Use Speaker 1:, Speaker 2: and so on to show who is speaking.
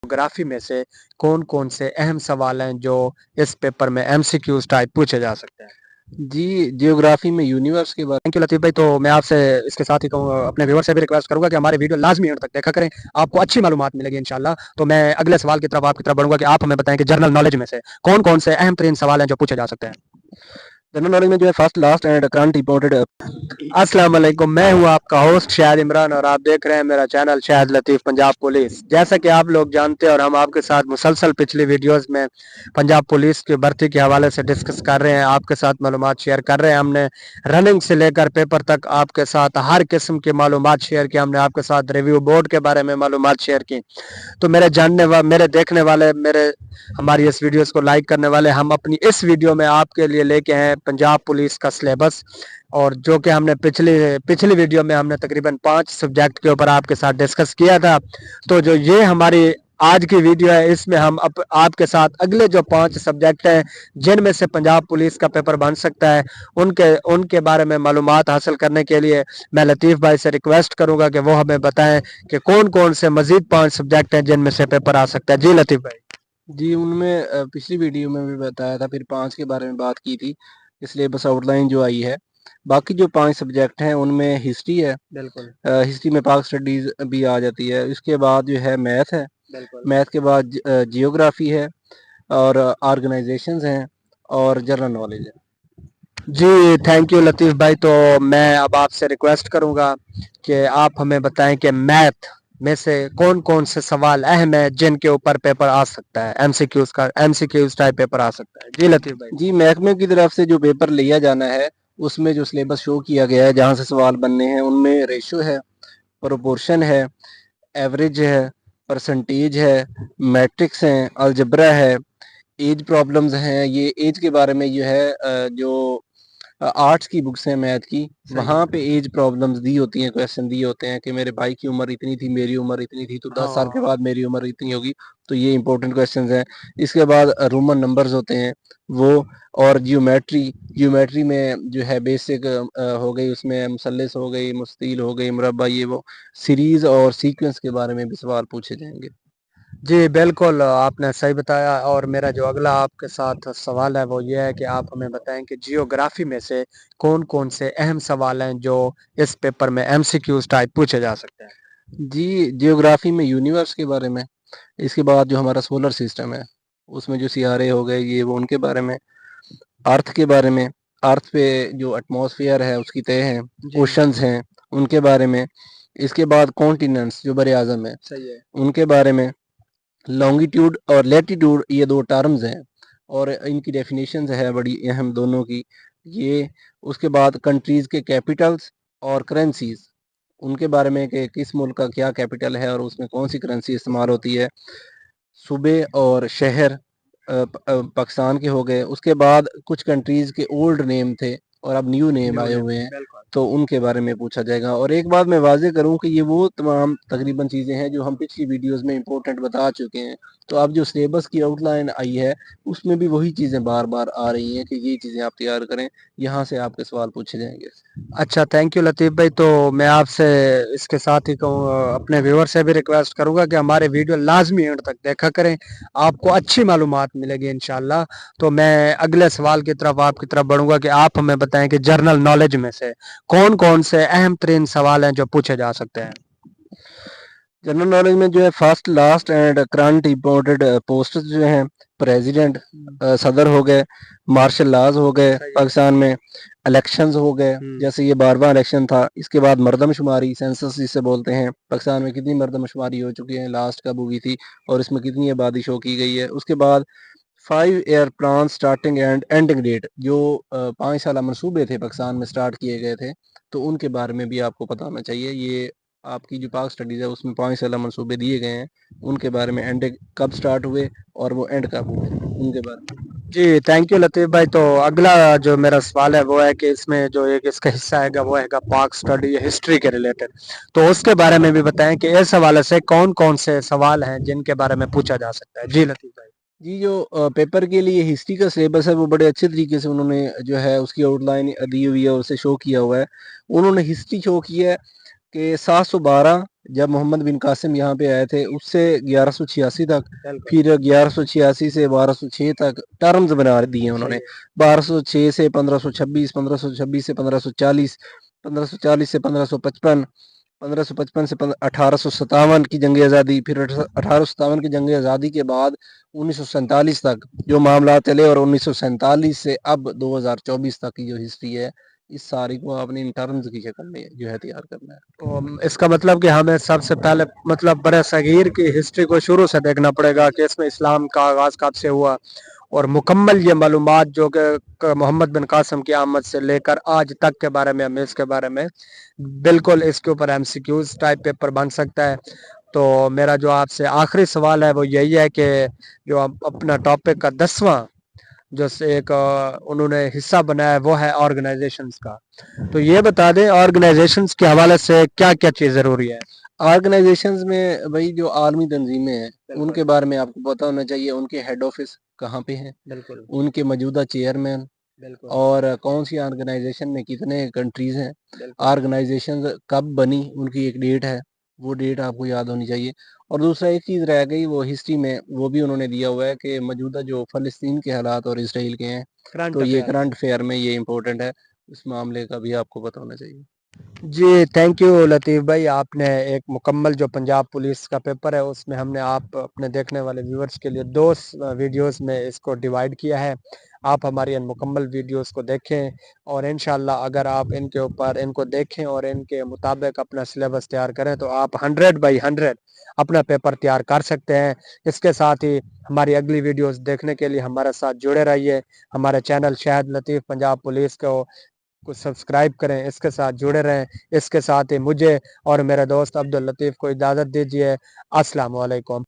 Speaker 1: Geography में से कौन कौन से अहम सवाल हैं जो इस पेपर में एमसीक्यूज टाइप पूछे जा सकते हैं?
Speaker 2: जी, जियोग्राफी में यूनिवर्स के बारे
Speaker 1: थैंक यू लतीफ़ भाई। तो मैं आपसे इसके साथ ही कहूँ अपने व्यूअर से भी रिक्वेस्ट करूँगा कि हमारे वीडियो लाज़मी एंड तक देखा करें, आपको अच्छी मालूमात मिलेगी इंशाल्लाह। तो मैं अगले सवाल की तरफ आपकी तरफ बढ़ूँगा कि आप हमें बताएँ कि जनरल नॉलेज में से कौन-कौन से अहम तरीन सवाल हैं जो पूछे जा सकते हैं?
Speaker 2: जनरल नॉलेज में जो है first last and current imported.
Speaker 1: अस्सलाम वालेकुम, मैं हूं आपका होस्ट शाहिद इमरान और आप देख रहे हैं मेरा चैनल शाहिद लतीफ़ पंजाब पुलिस। जैसा कि आप लोग जानते हैं और हम आपके साथ मुसलसल पिछली वीडियोस में पंजाब पुलिस की भर्ती के हवाले से डिस्कस कर रहे हैं, आपके साथ मालूमात शेयर कर रहे हैं। हमने रनिंग से लेकर पेपर तक आपके साथ हर किस्म की मालूमात शेयर की, हमने आपके साथ रिव्यू बोर्ड के बारे में मालूमात शेयर की। तो मेरे देखने वाले, हमारी इस वीडियोस को लाइक करने वाले, हम अपनी इस वीडियो में आपके लिए लेके हैं पंजाब पुलिस का सिलेबस, और जो कि हमने पिछली वीडियो में हमने तकरीबन 5 सब्जेक्ट के ऊपर आपके साथ डिस्कस किया था। तो जो ये हमारी आज की वीडियो है, इसमें हम आपके साथ अगले जो 5 सब्जेक्ट हैं जिनमें से पंजाब पुलिस का पेपर बन सकता है, उनके बारे में मालूमात हासिल करने के लिए मैं लतीफ़ भाई से रिक्वेस्ट करूंगा कि वो हमें बताएं कि कौन कौन से मजीद 5 सब्जेक्ट हैं जिनमें से पेपर आ सकता है। जी लतीफ़ भाई।
Speaker 2: जी, उनमें पिछली वीडियो में भी बताया था, फिर 5 के बारे में बात की थी, इसलिए बस आउटलाइन जो आई है। बाकी जो 5 सब्जेक्ट हैं उनमें हिस्ट्री है,
Speaker 1: बिल्कुल
Speaker 2: हिस्ट्री में पाक स्टडीज़ भी आ जाती है। इसके बाद जो है मैथ है,
Speaker 1: बिल्कुल।
Speaker 2: मैथ के बाद जियोग्राफी है और ऑर्गेनाइजेशंस हैं और जनरल नॉलेज है।
Speaker 1: जी थैंक यू लतीफ़ भाई। तो मैं अब आपसे रिक्वेस्ट करूंगा कि आप हमें बताएं कि मैथ में से कौन कौन से सवाल अहम है जिनके ऊपर पेपर आ सकता है, एमसीक्यूज टाइप पेपर आ सकता है। जी लतीफ़ भाई।
Speaker 2: जी, महकमे की तरफ से जो पेपर लिया जाना है, उसमें जो सिलेबस शो किया गया है, जहाँ से सवाल बनने हैं, उनमें रेशो है, प्रोपोर्शन है, एवरेज है, परसेंटेज है, मैट्रिक्स हैं, अलजेब्रा है, एज प्रॉब्लम्स हैं। ये एज के बारे में जो है जो आर्ट्स की बुक्स हैं मैथ की, वहाँ पे एज प्रॉब्लम्स दी होती हैं, क्वेश्चन दिए होते हैं कि मेरे भाई की उम्र इतनी थी, मेरी उम्र इतनी थी, तो 10 साल के बाद मेरी उम्र इतनी होगी। तो ये इंपॉर्टेंट क्वेश्चंस हैं। इसके बाद रोमन नंबर्स होते हैं वो, और जियोमेट्री में जो है बेसिक हो गई, उसमें मुसल्लस हो गई, मुस्तील हो गई, मुरब्बा, ये वो सीरीज और सीक्वेंस के बारे में भी सवाल पूछे जाएंगे।
Speaker 1: जी बिल्कुल, आपने सही बताया। और मेरा जो अगला आपके साथ सवाल है वो ये है कि आप हमें बताएं कि जियोग्राफी में से कौन कौन से अहम सवाल हैं जो इस पेपर में एमसीक्यूज टाइप पूछे जा सकते हैं?
Speaker 2: जी, जियोग्राफी में यूनिवर्स के बारे में, इसके बाद जो हमारा सोलर सिस्टम है, उसमें जो सितारे हो गए, ये वो, उनके बारे में, अर्थ के बारे में, अर्थ पे जो एटमॉस्फेयर है उसकी तय है, ओशंस हैं उनके बारे में। इसके बाद कॉन्टिनेंट्स जो बड़े आज़म है,
Speaker 1: सही है।
Speaker 2: उनके बारे में। लॉन्गिट्यूड और लैटिट्यूड, ये 2 टर्म्स हैं और इनकी डेफिनेशंस है बड़ी अहम दोनों की। ये उसके बाद कंट्रीज़ के कैपिटल्स और करेंसीज़, उनके बारे में कि किस मुल्क का क्या कैपिटल है और उसमें कौन सी करेंसी इस्तेमाल होती है। सूबे और शहर पाकिस्तान के हो गए। उसके बाद कुछ कंट्रीज़ के ओल्ड नेम थे और अब न्यू नेम आए हुए हैं, तो उनके बारे में पूछा जाएगा। और एक बात मैं वाज़ेह करूँ कि ये वो तमाम तकरीबन चीज़ें हैं जो हम पिछली वीडियोज़ में इम्पोर्टेंट बता चुके हैं। तो अब जो सिलेबस की आउटलाइन आई है, उसमें भी वही चीज़ें बार-बार आ रही हैं कि ये चीज़ें आप तैयार करें, यहाँ से आपके सवाल पूछे जाएँगे।
Speaker 1: अच्छा थैंक यू लतीफ़ भाई। तो मैं आपसे इसके साथ ही कहूँ अपने व्यूअर से भी रिक्वेस्ट करूंगा कि हमारे वीडियो लाजमी एंड तक देखा करें, आपको अच्छी मालूमात मिलेगी इंशाल्लाह। तो मैं अगले सवाल की तरफ आपकी तरफ बढ़ूंगा कि आप हमें बताएं कि जनरल नॉलेज में से कौन कौन से अहम तरीन सवाल हैं जो पूछे जा सकते हैं?
Speaker 2: जनरल नॉलेज में जो है first last and current imported posts जो हैं, प्रेसिडेंट, सदर हो गए, मार्शल लॉज हो गए पाकिस्तान में, इलेक्शंस हो गए, जैसे ये 12वां इलेक्शन था। इसके बाद मर्दमशुमारी, सेंसस जिसे बोलते हैं, पाकिस्तान में कितनी मर्दमशुमारी हो चुकी है, लास्ट कब हुई थी और इसमें कितनी आबादी शो की गई है। उसके बाद 5 year plan starting and ending date, जो 5 साल मनसूबे थे पाकिस्तान में स्टार्ट किए गए थे, तो उनके बारे में भी आपको पता होना चाहिए। ये आपकी जो पाक स्टडीज़ है उसमें 5 साल मनसूबे दिए गए हैं, उनके बारे में, एंड कब स्टार्ट हुए और वो एंड कब हुए, उनके बारे में।
Speaker 1: जी थैंक यू लतीफ़ भाई। तो अगला जो मेरा सवाल है वो है कि इसमें जो एक इसका हिस्सा है वो है पाक स्टडी हिस्ट्री के रिलेटेड, तो उसके बारे में भी बताएं कि इस हवाले से कौन कौन से सवाल हैं जिनके बारे में पूछा जा सकता है। जी लतीफ़ भाई।
Speaker 2: जी, जो पेपर के लिए हिस्ट्री का सिलेबस है वो बड़े अच्छे तरीके से उन्होंने जो है उसकी आउटलाइन दी हुई है, उसे शो किया हुआ है। उन्होंने हिस्ट्री शो की है کہ 712 جب محمد بن قاسم یہاں پہ آئے تھے اس سے 1186 تک، پھر 1186 سے 1206 تک ٹرمز بنا دیے انہوں نے. 1206 سے 1526، 1526 سے 1540، 1540 سے 1555، 1555 سے 1857 کی جنگ آزادی، پھر 1857 کی جنگ آزادی کے بعد 1947 تک جو معاملات چلے، اور 1947 سے اب 2024 تک کی جو ہسٹری ہے، اس ساری کو آپ نے ان ٹرمز کی شکل میں جو ہے تیار کرنا ہے.
Speaker 1: تو اس کا مطلب کہ ہمیں سب سے پہلے مطلب برے صغیر کی ہسٹری کو شروع سے دیکھنا پڑے گا کہ اس میں اسلام کا آغاز کب سے ہوا، اور مکمل یہ معلومات جو کہ محمد بن قاسم کی آمد سے لے کر آج تک کے بارے میں، ہمیں اس کے بارے میں بالکل اس کے اوپر MCQs ٹائپ پیپر بن سکتا ہے. تو میرا جو آپ سے آخری سوال ہے وہ یہی ہے کہ جو اپنا ٹاپک کا 10واں جو ایک انہوں نے حصہ بنایا ہے وہ ہے آرگنائزیشنز کا. تو یہ بتا دیں آرگنائزیشنز کے حوالے سے کیا کیا چیز ضروری ہے.
Speaker 2: آرگنائزیشنز میں بھائی جو عالمی تنظیمیں ہیں ان کے بارے میں آپ کو پتہ ہونا چاہیے، ان کے ہیڈ آفس کہاں پہ ہیں،
Speaker 1: بالکل
Speaker 2: ان کے موجودہ چیئرمین، اور کون سی آرگنائزیشن میں کتنے کنٹریز ہیں، آرگنائزیشن کب بنی، ان کی ایک ڈیٹ ہے، وہ ڈیٹ آپ کو یاد ہونی چاہیے. اور دوسرا ایک چیز رہ گئی وہ ہسٹری میں، وہ بھی انہوں نے دیا ہوا ہے کہ موجودہ جو فلسطین کے حالات اور اسرائیل کے ہیں، تو یہ کرنٹ افیئر میں یہ امپورٹنٹ ہے، اس معاملے کا بھی آپ کو پتہ ہونا چاہیے.
Speaker 1: جی تھینک یو لطیف بھائی، آپ نے ایک مکمل جو پنجاب پولیس کا پیپر ہے اس میں ہم نے آپ اپنے دیکھنے والے ویورز کے لیے 2 ویڈیوز میں اس کو ڈیوائیڈ کیا ہے. آپ ہماری ان مکمل ویڈیوز کو دیکھیں، اور انشاءاللہ اگر آپ ان کے اوپر ان کو دیکھیں اور ان کے مطابق اپنا سلیبس تیار کریں تو آپ 100/100 اپنا پیپر تیار کر سکتے ہیں. اس کے ساتھ ہی ہماری اگلی ویڈیوز دیکھنے کے لیے ہمارے ساتھ جڑے رہیے. ہمارے چینل شاہد لطیف پنجاب پولیس کو سبسکرائب کریں، اس کے ساتھ جڑے رہیں. اس کے ساتھ ہی مجھے اور میرے دوست عبد اللطیف کو اجازت دیجیے. السلام علیکم.